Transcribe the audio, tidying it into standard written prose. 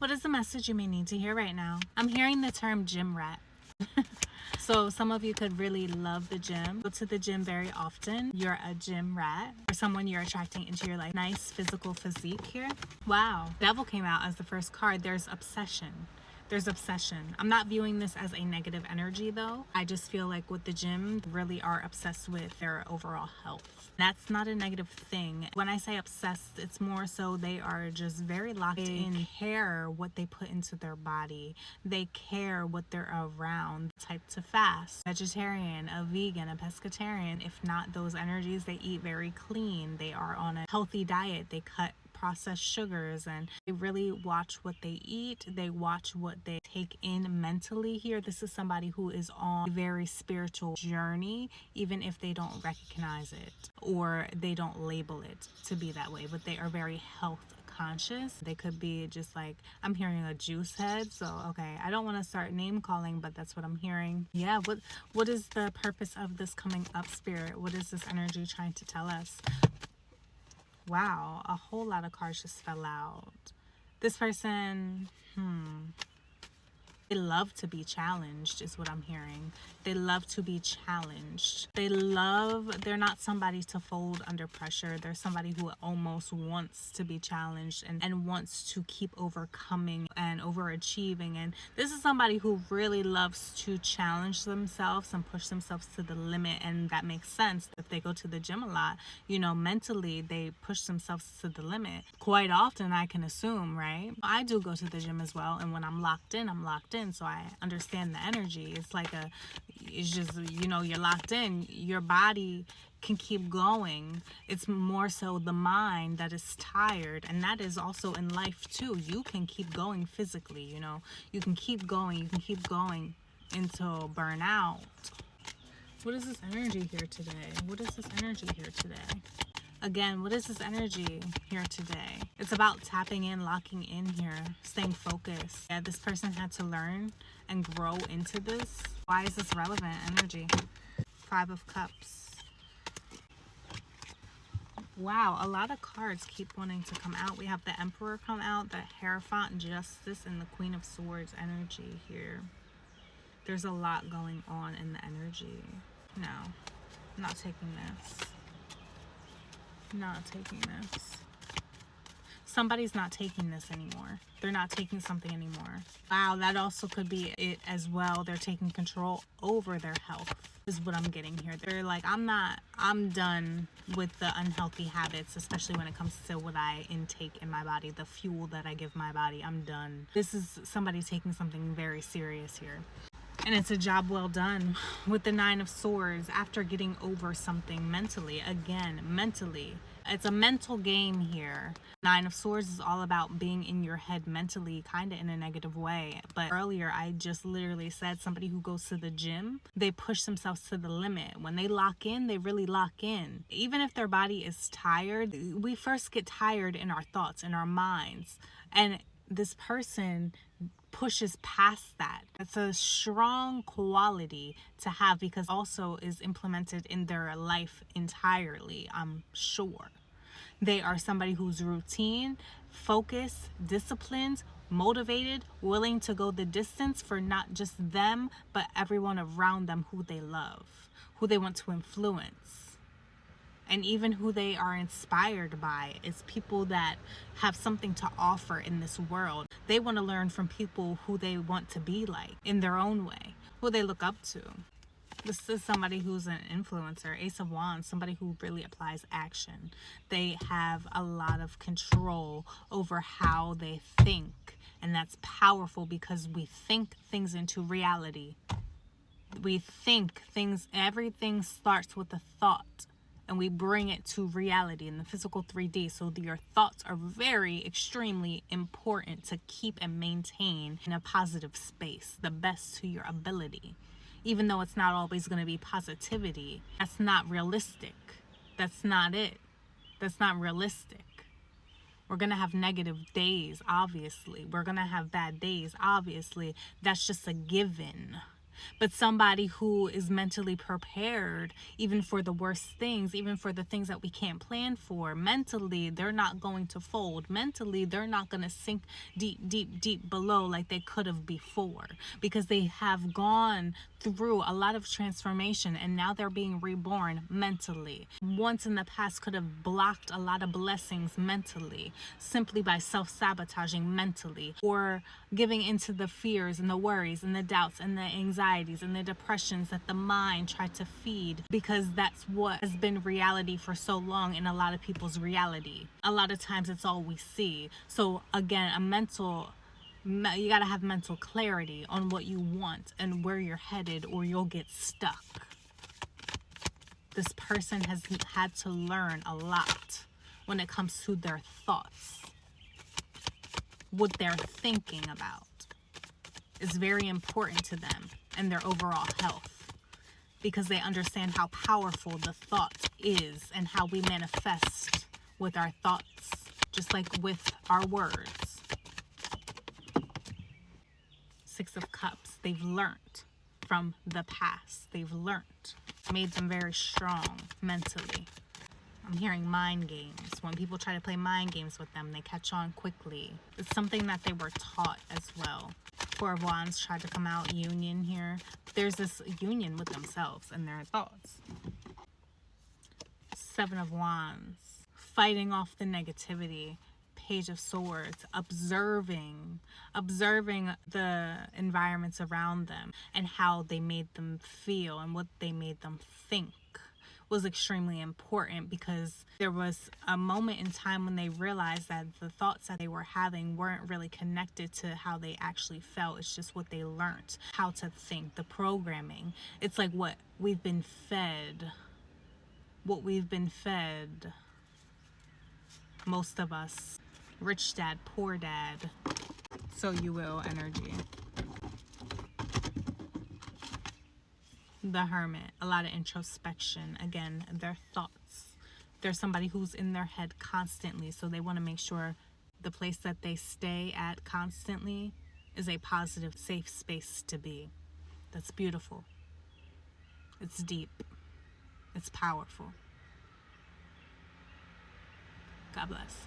What is the message you may need to hear right now? I'm hearing the term gym rat. So some of you could really love the gym, go to the gym very often. You're a gym rat or someone you're attracting into your life. Nice physical physique here. Wow. Devil came out as the first card. There's obsession. There's obsession. I'm not viewing this as a negative energy though. I just feel like with the gym, really are obsessed with their overall health. That's not a negative thing. When I say obsessed, it's more so they are just very locked in. They care what they put into their body. They care what they're around. Type to fast. Vegetarian, a vegan, a pescatarian. If not those energies, they eat very clean. They are on a healthy diet. They cut processed sugars and they really watch what they eat. They watch what they take in mentally here. This is somebody who is on a very spiritual journey, even if they don't recognize it or they don't label it to be that way, but they are very health conscious. They could be just like, I'm hearing a juice head, so okay, I don't want to start name calling, but that's what I'm hearing. Yeah, what is the purpose of this coming up, spirit? What is this energy trying to tell us? Wow, a whole lot of cards just fell out. This person, they love to be challenged is what I'm hearing. They love to be challenged. They're not somebody to fold under pressure. They're somebody who almost wants to be challenged and wants to keep overcoming and overachieving. And this is somebody who really loves to challenge themselves and push themselves to the limit. And that makes sense. If they go to the gym a lot, mentally they push themselves to the limit. Quite often, I can assume, right? I do go to the gym as well. And when I'm locked in, I'm locked in. So I understand the energy. It's just, you're locked in. Your body can keep going. It's more so the mind that is tired. And that is also in life too. You can keep going physically, You can keep going. You can keep going until burnout. What is this energy here today? What is this energy here today? Again, what is this energy here today? It's about tapping in, locking in here, staying focused. Yeah, this person had to learn and grow into this. Why is this relevant energy? 5 of Cups. Wow, a lot of cards keep wanting to come out. We have the Emperor come out, the Hierophant, Justice, and the Queen of Swords energy here. There's a lot going on in the energy. No, I'm not taking this. Not taking this. Somebody's not taking this anymore. They're not taking something anymore. Wow, that also could be it as well. They're taking control over their health is what I'm getting here. They're like, I'm done with the unhealthy habits, especially when it comes to what I intake in my body, the fuel that I give my body. I'm done. This is somebody taking something very serious here. And it's a job well done with the 9 of Swords after getting over something mentally. Again, mentally. It's a mental game here. 9 of Swords is all about being in your head mentally, kind of in a negative way. But earlier, I just literally said somebody who goes to the gym, they push themselves to the limit. When they lock in, they really lock in. Even if their body is tired, we first get tired in our thoughts, in our minds. And this person pushes past that. It's a strong quality to have because also is implemented in their life entirely, I'm sure. They are somebody who's routine, focused, disciplined, motivated, willing to go the distance for not just them, but everyone around them who they love, who they want to influence. And even who they are inspired by is people that have something to offer in this world. They want to learn from people who they want to be like in their own way, who they look up to. This is somebody who's an influencer, Ace of Wands, somebody who really applies action. They have a lot of control over how they think. And that's powerful because we think things into reality. We think things, everything starts with a thought. And we bring it to reality in the physical 3D. So your thoughts are very extremely important to keep and maintain in a positive space, the best to your ability. Even though it's not always going to be positivity, that's not realistic. That's not it. That's not realistic. We're going to have negative days, obviously. We're going to have bad days, obviously. That's just a given. But somebody who is mentally prepared, even for the worst things, even for the things that we can't plan for, mentally, they're not going to fold. Mentally, they're not going to sink deep, deep, deep below like they could have before, because they have gone through a lot of transformation and now they're being reborn mentally. Once in the past could have blocked a lot of blessings mentally simply by self-sabotaging mentally, or giving into the fears and the worries and the doubts and the anxieties and the depressions that the mind tried to feed, because that's what has been reality for so long in a lot of people's reality. A lot of times it's all we see. So again, you got to have mental clarity on what you want and where you're headed, or you'll get stuck. This person has had to learn a lot when it comes to their thoughts. What they're thinking about is very important to them and their overall health, because they understand how powerful the thought is and how we manifest with our thoughts, just like with our words. Six of Cups, they've learned from the past. They've learned. Made them very strong mentally. I'm hearing mind games. When people try to play mind games with them, they catch on quickly. It's something that they were taught as well. Four of Wands tried to come out, union here. There's this union with themselves and their thoughts. Seven of Wands, fighting off the negativity. Page of Swords, observing the environments around them and how they made them feel and what they made them think was extremely important, because there was a moment in time when they realized that the thoughts that they were having weren't really connected to how they actually felt. It's just what they learned how to think, the programming. It's like what we've been fed. Most of us. Rich dad, poor dad. So you will energy. The Hermit, a lot of introspection. Again, their thoughts. There's somebody who's in their head constantly, so they want to make sure the place that they stay at constantly is a positive, safe space to be. That's beautiful. It's deep. It's powerful. God bless.